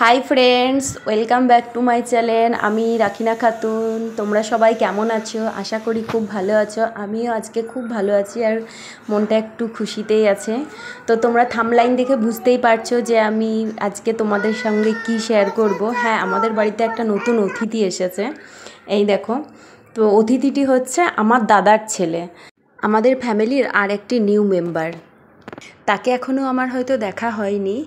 Hi friends, welcome back to my channel. আমি রাখিনা খাতুন। তোমরা সবাই কেমন আছো? আশা করি খুব ভালো আছো। আমিও আজকে খুব ভালো আছি আর মনটা একটু খুশিতেই আছে। তো তোমরা থাম্বনেইল দেখে বুঝতেই পারছো যে আমি আজকে তোমাদের সঙ্গে কি শেয়ার করব। হ্যাঁ, আমাদের বাড়িতে একটা নতুন অতিথি এসেছে। এই দেখো, তো অতিথিটি হচ্ছে আমার দাদার ছেলে, আমাদের ফ্যামিলির আর একটি নিউ মেম্বার। তাকে এখনও আমার হয়তো দেখা হয়নি।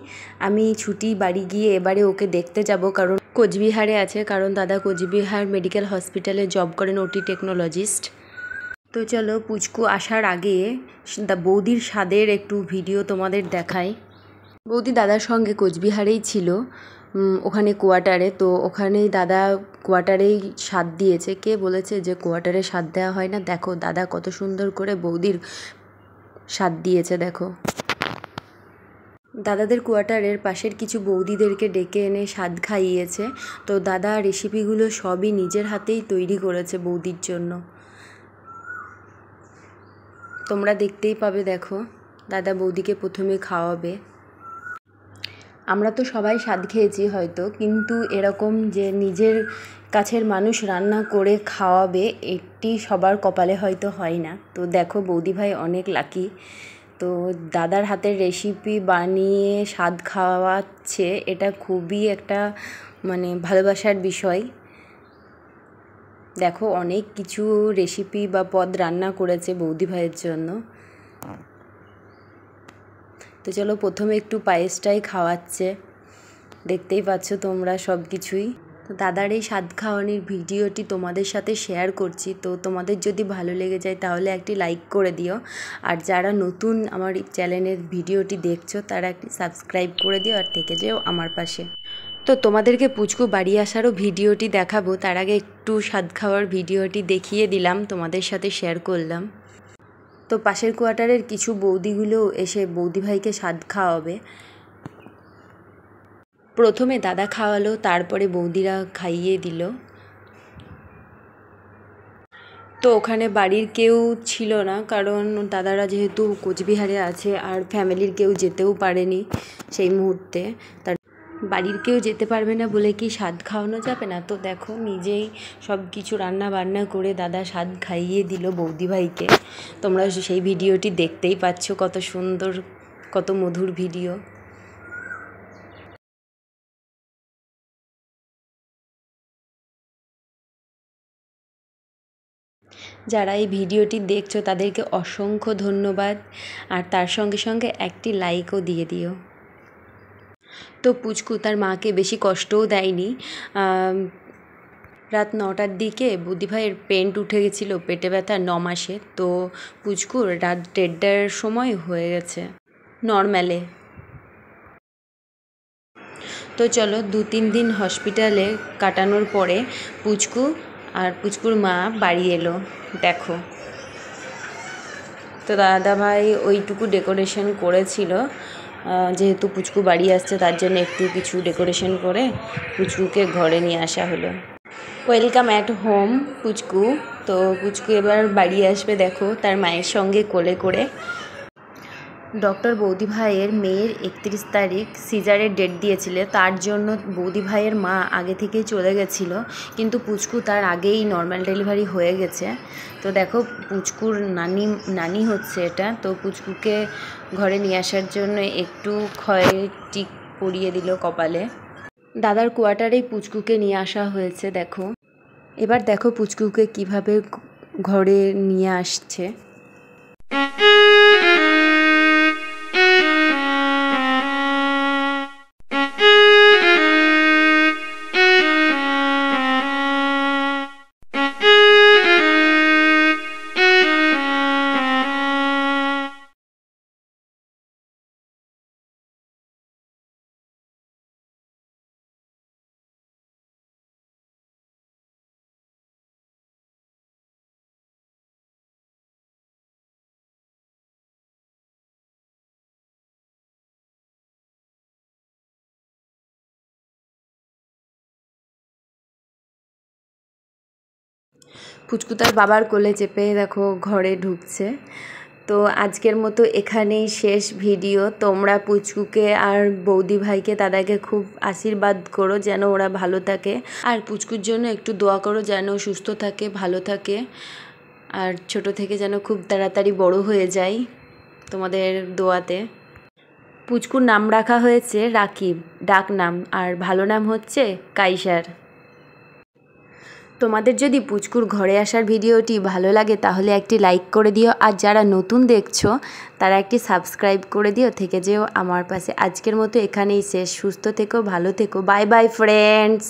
আমি ছুটি বাড়ি গিয়ে এবারে ওকে দেখতে যাব, কারণ কোচবিহারে আছে, কারণ দাদা কোচবিহার মেডিকেল হসপিটালে জব করেন, ওটি টেকনোলজিস্ট। তো চলো, পুচকু আসার আগে বৌদির স্বাদের একটু ভিডিও তোমাদের দেখাই। বৌদি দাদার সঙ্গে কোচবিহারেই ছিল, ওখানে কোয়ার্টারে। তো ওখানেই দাদা কোয়ার্টারেই স্বাদ দিয়েছে। কে বলেছে যে কোয়ার্টারে স্বাদ দেওয়া হয় না? দেখো দাদা কত সুন্দর করে বৌদির স্বাদ দিয়েছে। দেখো, দাদাদের কোয়ার্টারের পাশের কিছু বৌদিদেরকে ডেকে এনে স্বাদ খাইয়েছে। তো দাদা রেসিপিগুলো সবই নিজের হাতেই তৈরি করেছে বৌদির জন্য। তোমরা দেখতেই পাবে। দেখো, দাদা বৌদিকে প্রথমে খাওয়াবে। আমরা তো সবাই স্বাদ খেয়েছি হয়তো, কিন্তু এরকম যে নিজের কাছের মানুষ রান্না করে খাওয়াবে, এটি সবার কপালে হয়তো হয় না। তো দেখো, বৌদি ভাই অনেক লাকি। তো দাদার হাতের রেসিপি বানিয়ে স্বাদ খাওয়াচ্ছে, এটা খুবই একটা ভালোবাসার বিষয়। দেখো, অনেক কিছু রেসিপি বা পদ রান্না করেছে বৌদি ভাইয়ের জন্য। তো চলো, প্রথমে একটু পায়েসটাই খাওয়াচ্ছে, দেখতেই পাচ্ছ তোমরা সব কিছুই। তো দাদার এই স্বাদ খাওয়ানোর ভিডিওটি তোমাদের সাথে শেয়ার করছি। তো তোমাদের যদি ভালো লেগে যায় তাহলে একটি লাইক করে দিও, আর যারা নতুন আমার চ্যানেলের ভিডিওটি দেখছো তারা একটি সাবস্ক্রাইব করে দিও, আর থেকে যেও আমার পাশে। তো তোমাদেরকে পুচকু বাড়ি আসারও ভিডিওটি দেখাবো, তার আগে একটু স্বাদ খাওয়ার ভিডিওটি দেখিয়ে দিলাম, তোমাদের সাথে শেয়ার করলাম। তো পাশের কোয়ার্টারের কিছু বৌদিগুলো এসে বৌদি ভাইকে স্বাদ খাওয়াবে। প্রথমে দাদা খাওয়ালো, তারপরে বৌদিরা খাইয়ে দিল। তো ওখানে বাড়ির কেউ ছিল না, কারণ দাদারা যেহেতু কোচবিহারে আছে আর ফ্যামিলির কেউ যেতেও পারেনি সেই মুহূর্তে। তার বাড়ির কেউ যেতে পারবে না বলে কি স্বাদ খাওয়ানো যাবে না? তো দেখো, নিজেই সব কিছু রান্না বান্না করে দাদা স্বাদ খাইয়ে দিল বৌদি ভাইকে। তোমরা সেই ভিডিওটি দেখতেই পাচ্ছ, কত সুন্দর, কত মধুর ভিডিও। যারা এই ভিডিওটি দেখছো তাদেরকে অসংখ্য ধন্যবাদ, আর তার সঙ্গে সঙ্গে একটি লাইকও দিয়ে দিও। তো পুচকু তার মাকে বেশি কষ্টও দেয়নি। রাত 9টার দিকে বৌদি ভাইয়ের পেন্ট উঠে গেছিলো, পেটে ব্যথা 9 মাসে। তো পুচকুর রাত 1:30টার সময় হয়ে গেছে নর্ম্যালে। তো চলো, 2-3 দিন হসপিটালে কাটানোর পরে পুচকু আর পুচকুর মা বাড়ি এলো। দেখো, তো দাদা ভাই ওইটুকু ডেকোরেশন করেছিল, যেহেতু পুচকু বাড়ি আসছে তার জন্য একটু কিছু ডেকোরেশন করে পুচকুকে ঘরে নিয়ে আসা হলো। ওয়েলকাম অ্যাট হোম পুচকু। তো পুচকু এবার বাড়ি আসবে, দেখো তার মায়ের সঙ্গে কোলে করে। ডক্টর বৌদি ভাইয়ের মেয়ের 31 তারিখ সিজারের ডেট দিয়েছিল, তার জন্য বৌদি ভাইয়ের মা আগে থেকেই চলে গেছিলো, কিন্তু পুচকু তার আগেই নর্মাল ডেলিভারি হয়ে গেছে। তো দেখো, পুচকুর নানি হচ্ছে এটা। তো পুচকুকে ঘরে নিয়ে আসার জন্য একটু খয়ের টিক পরিয়ে দিল কপালে। দাদার কোয়ার্টারেই পুচকুকে নিয়ে আসা হয়েছে। দেখো, এবার দেখো পুচকুকে কিভাবে ঘরে নিয়ে আসছে। পুচকু তার বাবার কোলে চেপে দেখো ঘরে ঢুকছে। তো আজকের মতো এখানেই শেষ ভিডিও। তোমরা পুচকুকে আর বৌদি ভাইকে দাদাকে খুব আশীর্বাদ করো যেন ওরা ভালো থাকে, আর পুচকুর জন্য একটু দোয়া করো যেন সুস্থ থাকে, ভালো থাকে, আর ছোট থেকে যেন খুব তাড়াতাড়ি বড় হয়ে যায় তোমাদের দোয়াতে। পুচকুর নাম রাখা হয়েছে রাকিব, ডাক নাম, আর ভালো নাম হচ্ছে কাইসার। তোমাদের যদি পুচকুর ঘরে আসার ভিডিওটি ভালো লাগে তাহলে একটি লাইক করে দিও, আর যারা নতুন দেখছো তারা একটি সাবস্ক্রাইব করে দিও, থেকে যেও আমার পাশে। আজকের মতো এখানেই শেষ। সুস্থ থেকো, ভালো থেকো, বাই বাই ফ্রেন্ডস।